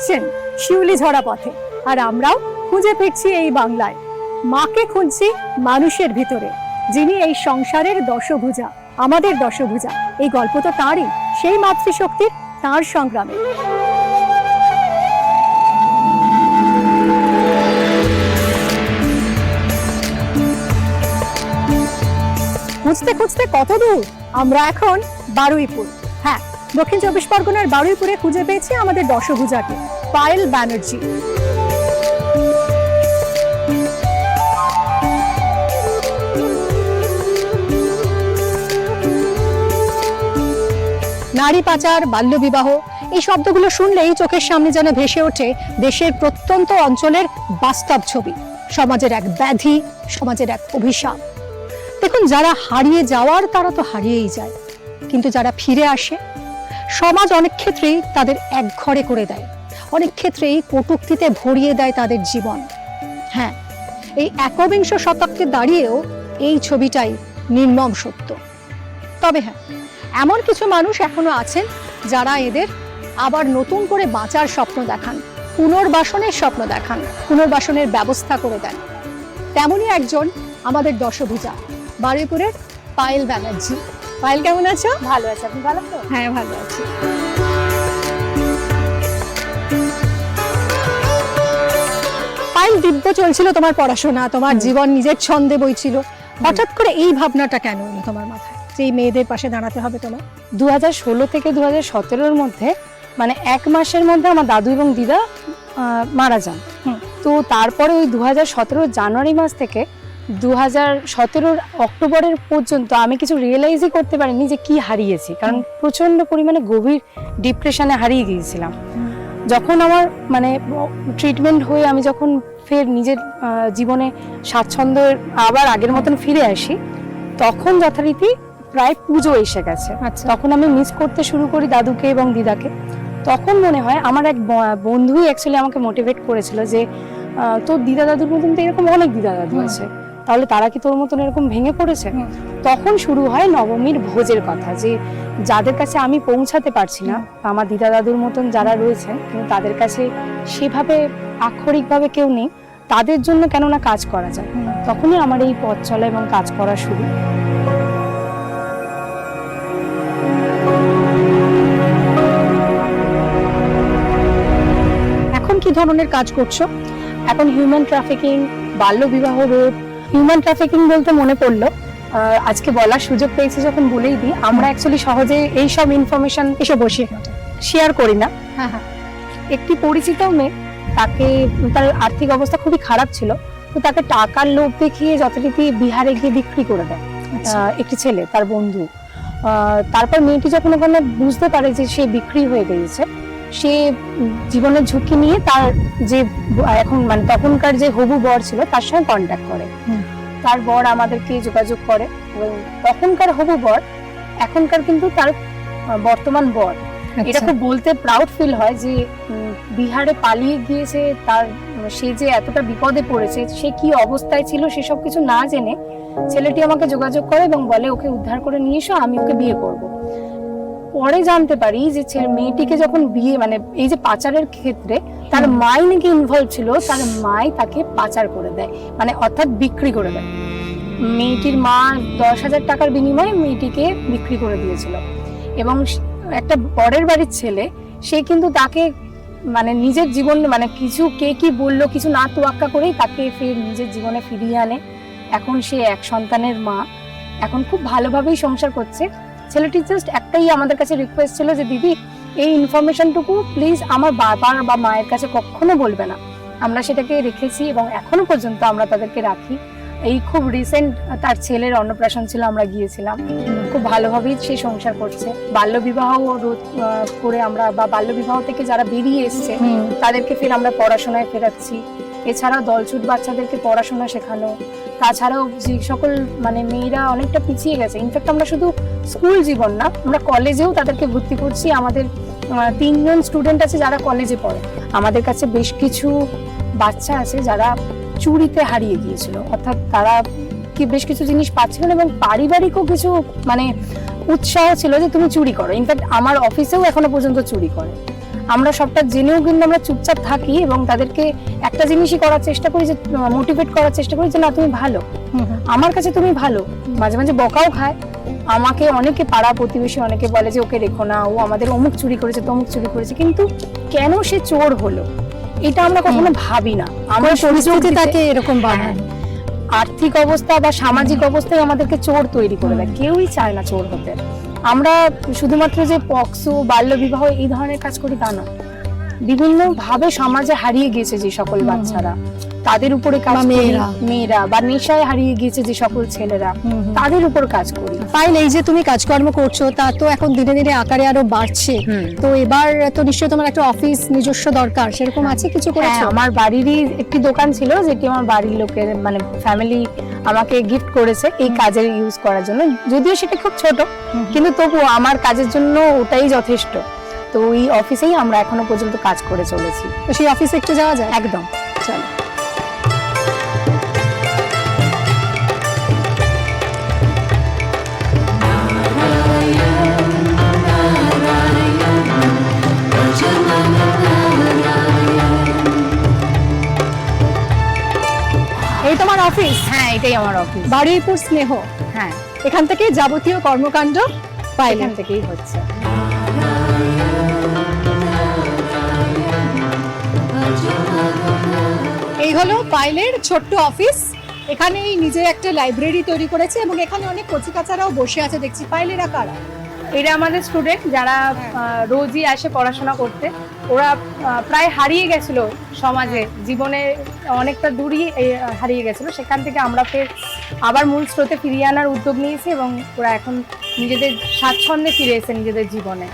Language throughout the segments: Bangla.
ফিরছেন শিউলি ঝরা পথে, আর আমরাও খুঁজে ফিরছি এই বাংলায়। মাকে খুঁজছি মানুষের ভিতরে, যিনি এই সংসারের দশভুজা, আমাদের দশভুজা। এই গল্প তো তাঁরই, সেই মাতৃশক্তির, তাঁর সংগ্রামে। খুঁজতে খুঁজতে কত দূর, আমরা এখন বারুইপুর। হ্যাঁ, দক্ষিণ চব্বিশ পরগনার বারুইপুরে খুঁজে পেয়েছি আমাদের দশভুজাকে, পায়েল ব্যানার্জি। নারী পাচার, বাল্যবিবাহ, এই শব্দগুলো শুনলেই চোখের সামনে যেন ভেসে ওঠে দেশের প্রত্যন্ত অঞ্চলের বাস্তব ছবি। সমাজের এক ব্যাধি, সমাজের এক অভিশাপ। দেখুন, যারা হারিয়ে যাওয়ার তারা তো হারিয়েই যায়, কিন্তু যারা ফিরে আসে সমাজ অনেক ক্ষেত্রেই তাদের একঘরে করে দেয়, অনেক ক্ষেত্রেই কটূক্তিতে ভরিয়ে দেয় তাদের জীবন। হ্যাঁ, এই একবিংশ শতাব্দীতে দাঁড়িয়েও এই ছবিটাই নির্মম সত্য। তবে হ্যাঁ, এমন কিছু মানুষ এখনো আছেন যারা এদের আবার নতুন করে বাঁচার স্বপ্ন দেখান, পুনর্বাসনের স্বপ্ন দেখান, পুনর্বাসনের ব্যবস্থা করে দেন। তেমনই একজন আমাদের দশভুজা, বারুইপুরের পায়েল ব্যানার্জি। পায়েল, কেমন আছো? ভালো আছে, আপনি ভালো তো? হ্যাঁ, ভালো আছি। পায়েল, দিব্য চলছিল তোমার পড়াশোনা, তোমার জীবন নিজের ছন্দে বইছিল, হঠাৎ করে এই ভাবনাটা কেন এলো তোমার মাথায় যে এই মেয়েদের পাশে দাঁড়াতে হবে তোমার? 2016 থেকে 2017-র মধ্যে, মানে 1 মাসের মধ্যে আমার দাদু এবং দিদা মারা যান। তো তারপরে ওই 2017 জানুয়ারি মাস থেকে 2017 অক্টোবরের পর্যন্ত আমি কিছু রিয়েলাইজই করতে পারিনি যে কি হারিয়েছি, কারণ প্রচন্ড পরিমাণে গভীর ডিপ্রেশনে হারিয়ে গিয়েছিলাম। যখন আমার মানে ট্রিটমেন্ট হয়ে আমি যখন ফের নিজের জীবনে স্বাচ্ছন্দ্যের আবার আগের মতন ফিরে আসি, তখন যথারীতি প্রায় পুজো এসে গেছে। তখন আমি মিস করতে শুরু করি দাদুকে এবং দিদাকে। তখন মনে হয় আমার এক বন্ধুই অ্যাকচুয়ালি আমাকে মোটিভেট করেছিল যে তোর দিদা দাদুর মতন তো এরকম অনেক দিদা দাদু আছে, তাহলে তারা কি তোর মতন এরকম ভেঙে পড়েছে? তখন শুরু হয় নবমীর ভোজের কথা, যে যাদের কাছে আমি পৌঁছাতে পারছি না, আমার দিদা দাদুর মতন যারা রয়েছেন কিন্তু তাদের কাছে সেভাবে আক্ষরিকভাবে কেউ নেই, তাদের জন্য কেননা কাজ করা যায়। তখনই আমার এই পথ চলা এবং কাজ করা শুরু। এখন কি ধরনের কাজ করছো? এখন হিউম্যান ট্রাফিকিং, বাল্যবিবাহ রোধ। হিউম্যান ট্রাফিকিং বলতে মনে পড়লো, আজকে বলার সুযোগ পেয়েছি যখন বলেই দিই, আমরা অ্যাকচুয়ালি সহজে এইসব ইনফরমেশন এসে বসে শেয়ার করি না। একটি পরিচিত মেয়ে, তাকে তার আর্থিক অবস্থা খুবই খারাপ ছিল, তো তাকে টাকার লোভ দেখিয়ে যথারীতি বিহারে গিয়ে বিক্রি করে দেয় একটি ছেলে, তার বন্ধু। তারপর মেয়েটি যখন ওখানে বুঝতে পারে যে সে বিক্রি হয়ে গিয়েছে, সে জীবনের ঝুঁকি নিয়ে তার যে এখন মানে তখনকার যে হবু বর ছিল তার সঙ্গে কন্ট্যাক্ট করে। তার বর আমাদেরকে যোগাযোগ করে, এবং তখনকার হবু বর এখনকার কিন্তু তার বর্তমান বর। এটা খুব বলতে প্রাউড ফিল হয় যে বিহারে পালিয়ে গিয়েছে, তার সে যে এতটা বিপদে পড়েছে, সে কি অবস্থায় ছিল সেসব কিছু না জেনে ছেলেটি আমাকে যোগাযোগ করে এবং বলে ওকে উদ্ধার করে নিয়ে এসো, আমি ওকে বিয়ে করব। পরে জানতে পারি যে মেয়েটিকে যখন বিয়ে মানে এই যে পাচারের ক্ষেত্রে তার মাই নাকি ইনভলভ ছিল, তার মাই তাকে পাচার করে দেয়, মানে অর্থাৎ বিক্রি করে দেয়। মেয়েটির মা 10,000 টাকার বিনিময়ে মেয়েটিকে বিক্রি করে দিয়েছিল, এবং একটা পরের বাড়ির ছেলে, সে কিন্তু তাকে মানে নিজের জীবন মানে কিছু কে কি বললো কিছু না তোয়াক্কা করেই তাকে ফের নিজের জীবনে ফিরিয়ে আনে। এখন সে এক সন্তানের মা, এখন খুব ভালোভাবেই সংসার করছে। ছেলেটি জাস্ট একটাই আমাদের কাছে রিকোয়েস্ট ছিল যে দিদি, এই ইনফরমেশনটুকু প্লিজ আমার বাবার বা মায়ের কাছে কখনো বলবে না। আমরা সেটাকে রেখেছি এবং এখনো পর্যন্ত আমরা তাদেরকে রাখি। এই খুব রিসেন্ট তার ছেলের অন্নপ্রাশন ছিল, আমরা গিয়েছিলাম, খুব ভালোভাবেই সে সংসার করছে। বাল্যবিবাহ রোধ করে আমরা, বা বাল্যবিবাহ থেকে যারা বেরিয়ে এসছে তাদেরকে ফের আমরা পড়াশোনায় ফেরাচ্ছি। এছাড়াও দলছুট বাচ্চাদেরকে পড়াশোনা শেখানো, তাছাড়াও যে সকল মানে মেয়েরা অনেকটা পিছিয়ে গেছে, ইনফ্যাক্ট আমরা শুধু স্কুল জীবন না, আমরা কলেজেও তাদেরকে ভর্তি করছি। আমাদের 3 জন স্টুডেন্ট আছে যারা কলেজে পড়ে। আমাদের কাছে বেশ কিছু বাচ্চা আছে যারা চুরিতে হারিয়ে গিয়েছিল, অর্থাৎ তারা কি বেশ কিছু জিনিস পাচ্ছিল না, এবং পারিবারিকও কিছু মানে উৎসাহ ছিল যে তুমি চুরি করো। ইনফ্যাক্ট আমার অফিসেও এখনো পর্যন্ত চুরি করে। আমরা সবটা জেনেও কিন্তু আমরা চুপচাপ থাকি এবং তাদেরকে একটা জিনিসই করার চেষ্টা করি, যে মোটিভেট করার চেষ্টা করি যে না তুমি ভালো, আমার কাছে তুমি ভালো। মাঝে মাঝে বকাও খায় আমাকে, অনেকে পাড়া প্রতিবেশী অনেকে বলে যে ওকে রেখো না, ও আমাদের অমুক চুরি করেছে তমুক চুরি করেছে, কিন্তু কেন সে চোর হলো এটা আমরা কখনো ভাবি না। আমরা পরিস্থিতি তাকে এরকম বানায়। আর্থিক অবস্থা বা সামাজিক অবস্থায় আমাদেরকে চোর তৈরি করে দেয়, কেউই চায় না চোর হতে। আমরা শুধুমাত্র যে পক্সো, বাল্য বিবাহ এই ধরনের কাজ করি তা না, বিভিন্ন ভাবে সমাজে হারিয়ে গেছে যে সকল বাচ্চারা, তাদের উপরে কাজ করি। মেয়েরা বা নেশায় হারিয়ে গেছে যে সকল ছেলেরা, তাদের উপর কাজ করি। পাইল, এই যে তুমি কাজকর্ম করছো তা তো এখন দিনে দিনে আকারে আরো বাড়ছে, তো এবার তো নিশ্চয়ই তোমার একটা অফিস নিজস্ব দরকার, সেরকম আছে কিছু করেছো? আমার বাড়িরই একটি দোকান ছিল, যেটি আমার বাড়ির লোকের মানে ফ্যামিলি আমাকে গিফট করেছে এই কাজের ইউজ করার জন্য। যদিও সেটা খুব ছোট, কিন্তু তবুও আমার কাজের জন্য ওটাই যথেষ্ট। তো ওই অফিসেই আমরা এখনো পর্যন্ত কাজ করে চলেছি। তো সেই অফিসে একটু যাওয়া যায়? একদম, চলো। এই তোমার অফিস? হ্যাঁ, এটাই আমার অফিস। বারুইপুর স্নেহ, হ্যাঁ, এখান থেকে যাবতীয় কর্মকাণ্ড পাইল এখান থেকেই হচ্ছে। এই হলো পাইলের ছোট্ট অফিস। এখানেই নিজে একটা লাইব্রেরি তৈরি করেছে এবং এখানে অনেক কচিকাচারাও বসে আছে দেখছি। পাইলেরা কারা? এরা আমাদের স্টুডেন্ট যারা রোজই আসে পড়াশোনা করতে। ওরা প্রায় হারিয়ে গেছিল সমাজে, জীবনে অনেকটা দূরই হারিয়ে গেছিল, সেখান থেকে আমরা ফের আবার মূল স্রোতে ফিরিয়ে আনার উদ্যোগ নিয়েছি এবং ওরা এখন নিজেদের স্বাচ্ছন্দ্যে ফিরে এসে নিজেদের জীবনে।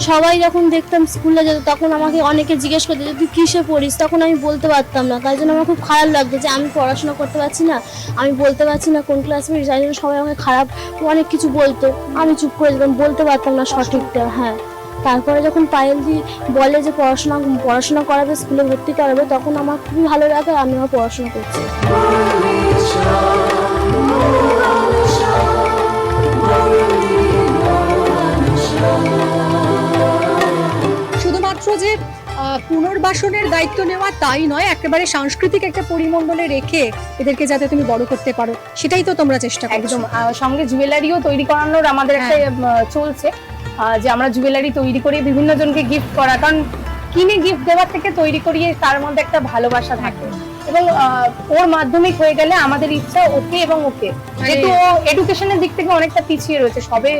সবাই যখন দেখতাম স্কুলে যেত তখন আমাকে অনেকে জিজ্ঞেস করতো যে তুই কিসে পড়িস, তখন আমি বলতে পারতাম না, তাই জন্য আমার খুব খারাপ লাগতো যে আমি পড়াশোনা করতে পারছি না, আমি বলতে পারছি না কোন ক্লাসে পড়ি, তাই জন্য সবাই আমাকে খারাপ অনেক কিছু বলতো, আমি চুপ করে যেতাম, বলতে পারতাম না সঠিকটা। হ্যাঁ, তারপরে যখন পায়েলদি বলে যে পড়াশোনা করাবে, স্কুলে ভর্তি করাবে, তখন আমার খুবই ভালো লাগে, আমি আমার পড়াশোনা করছি। শুধুমাত্র যে পুনর্বাসনের দায়িত্ব নেওয়া তাই নয়, একেবারে সাংস্কৃতিক একটা পরিমণ্ডলে রেখে এদেরকে যাতে তুমি বড় করতে পারো, সেটাই তো তোমরা চেষ্টা করছো। একদম, সঙ্গে জুয়েলারিও তৈরি করানোর আমাদের একটা চলছে, যে আমরা জুয়েলারি তৈরি করি বিভিন্ন জনকে গিফট করা, কারণ কিনে গিফট দেওয়ার থেকে তৈরি করিয়ে তার মধ্যে একটা ভালোবাসা থাকে। এবং ওর মাধ্যমিক হয়ে গেলে আমাদের ইচ্ছা ওকে এবং ওকে, যেহেতু ও এডুকেশনের দিক থেকে অনেকটা পিছিয়ে রয়েছে, সবে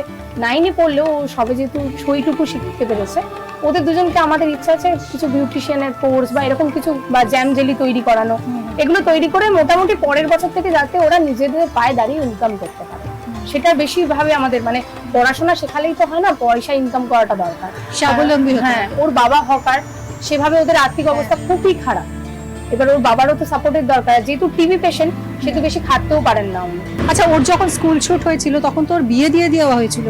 9-এ পড়লেও সবে যেহেতু সইটুকু শিখতে পেরেছে, ওদের দুজনকে আমাদের ইচ্ছা আছে কিছু বিউটিশিয়ানের কোর্স বা এরকম কিছু বা জ্যাম জেলি তৈরি করানো, এগুলো তৈরি করে মোটামুটি পরের বছর থেকে যাতে ওরা নিজেদের পায়ে দাঁড়িয়ে ইনকাম করতে পারে, সেটা বেশি ভাবে আমাদের মানে পড়াশোনা শেখালেই তো হয় না, পয়সা ইনকাম করাটা দরকার, স্বাবলম্বী। হ্যাঁ, ওর বাবা হকার, সেভাবে ওদের আর্থিক অবস্থা খুবই খারাপ। এবার ওর বাবারও তো সাপোর্টের দরকার, যেহেতু টিবি পেশেন্ট সে তো বেশি খাটতেও পারেন না উনি। আচ্ছা, ওর যখন স্কুল ছুট হয়েছিল তখন তোর বিয়ে দিয়ে দেওয়া হয়েছিল?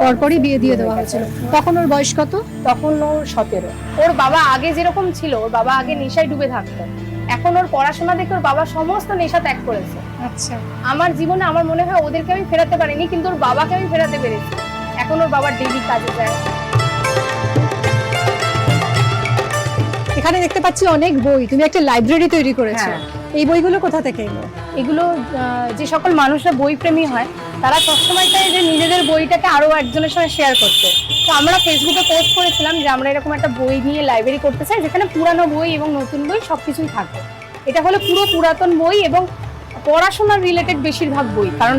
পরপরই বিয়ে দিয়ে দেওয়া হয়েছিল। তখন ওর বয়স কত? তখন ওর 17। ওর বাবা আগে যেরকম ছিল, ওর বাবা আগে নেশায় ডুবে থাকতো, এখন ওর পড়াশোনা দেখে ওর বাবা সমস্ত নেশা ত্যাগ করেছে। আচ্ছা, আমার জীবনে আমার মনে হয় ওদেরকে আমি ফেরাতে পারিনি, কিন্তু ওর বাবাকে আমি ফেরাতে পেরেছি। এখন ওর বাবা ডেইলি কাজে যায়। এখানে দেখতে পাচ্ছি অনেক বই, তুমি একটা লাইব্রেরি তৈরি করেছো। এই বইগুলো কোথা থেকে এলো? এগুলো যে সকল মানুষরা বই প্রেমী হয় তারা সবসময় চায় যে নিজেদের বইটাকে আরো একজনের সঙ্গে শেয়ার করতে। তো আমরা ফেসবুকে পোস্ট করেছিলাম যে আমরা এরকম একটা বই নিয়ে লাইব্রেরি করতে চাই, যেখানে পুরানো বই এবং নতুন বই সবকিছুই থাকবে। এটা হলো পুরো পুরাতন বই এবং পড়াশোনার রিলেটেড বেশিরভাগ বই, কারণ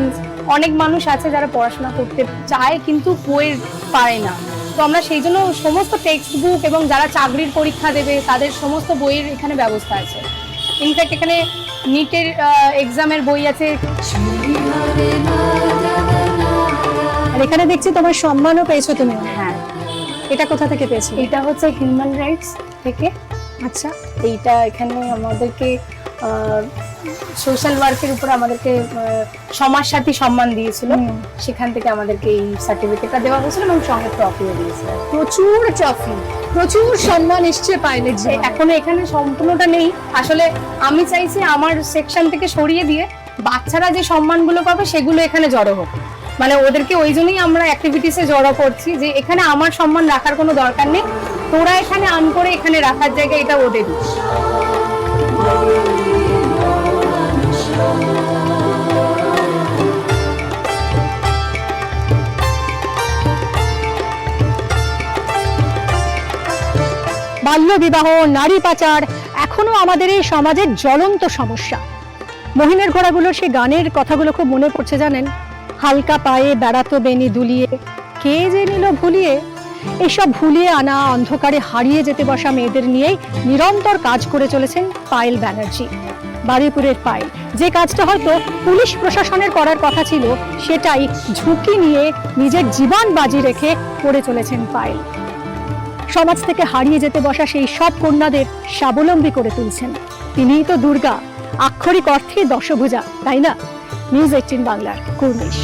অনেক মানুষ আছে যারা পড়াশোনা করতে চায় কিন্তু বইয়ের পায় না। তো আমরা সেই জন্য সমস্ত টেক্সট বুক এবং যারা চাকরির পরীক্ষা দেবে তাদের সমস্ত বইয়ের এখানে ব্যবস্থা আছে। ইনফ্যাক্ট এখানে নিটের এক্সামের বই আছে। আর এখানে দেখছি তোমার সম্মানও পেয়েছো তুমি। হ্যাঁ, এটা কোথা থেকে পেয়েছো? এটা হচ্ছে হিউম্যান রাইটস থেকে। আচ্ছা, এইটা এখানে আমাদেরকে সোশ্যাল ওয়ার্কের উপর আমাদেরকে সমাজ সাথী সম্মান দিয়েছিল, সেখান থেকে আমাদেরকে এই সার্টিফিকেটটা দেওয়া হয়েছিল এবং সঙ্গে ট্রফিও দিয়েছিল। প্রচুর ট্রফি, প্রচুর সম্মান এসছে পাইলে। এখনো এখানে সম্পূর্ণটা নেই, আসলে আমি চাইছি আমার সেকশন থেকে সরিয়ে দিয়ে বাচ্চারা যে সম্মানগুলো পাবে সেগুলো এখানে জড়ো হোক। মানে ওদেরকে ওই জন্যই আমরা অ্যাক্টিভিটিসে জড়ো করছি, যে এখানে আমার সম্মান রাখার কোনো দরকার নেই, তোরা এখানে আন করে এখানে রাখার জায়গা এটা ওদেরই। বাল্যবিবাহ, নারী পাচার এখনো আমাদের এই সমাজের জ্বলন্ত সমস্যা। মহিনের ঘোড়াগুলোর সেই গানের কথাগুলো খুব মনে পড়ছে জানেন, হালকা পায়ে বেড়াতো বেনি দুলিয়ে, কে যে নিল ভুলিয়ে। এইসব ভুলিয়ে আনা, অন্ধকারে হারিয়ে যেতে বসা মেয়েদের নিয়েই নিরন্তর কাজ করে চলেছেন পায়েল ব্যানার্জি। বারুইপুরের পায়েল যে কাজটা হয়তো পুলিশ প্রশাসনের করার কথা ছিল, সেটাই ঝুঁকি নিয়ে নিজের জীবন বাজি রেখে করে চলেছেন পায়েল। সমাজ থেকে হারিয়ে যেতে বসা সেই সব কন্যাদের স্বাবলম্বী করে তুলছেন। তিনিই তো দুর্গা, আক্ষরিক অর্থে দশভুজা, তাই না? নিউজ 18 বাংলার কুর্নিশ।